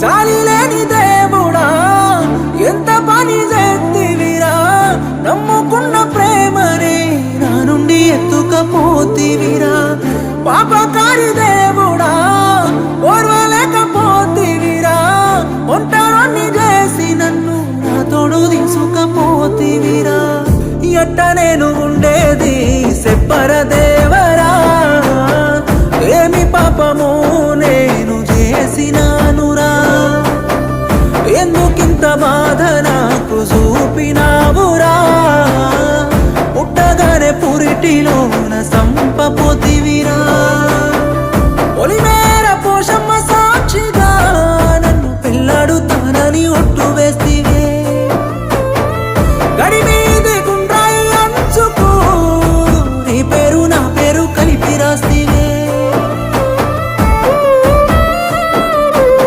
చాలిలేని దేవుడా ఎంత పని చేతివిరా నమ్ముకున్న ప్రేమనే నా నుండి ఎత్తుకపోతివిరా పాపకారి దేవుడా ఓర్వలేకపోతివిరా ఒంటరిని చేసి నన్ను నా తోడు తీసుకపోతివిరా ఎట్ట నేను ఉండేది చెప్పర దేవరా ఏమి పాపము నేను చేసినానురా ఎందుకింత బాధ నాకు చూపినావురా పుట్టగానే పురిటిలోన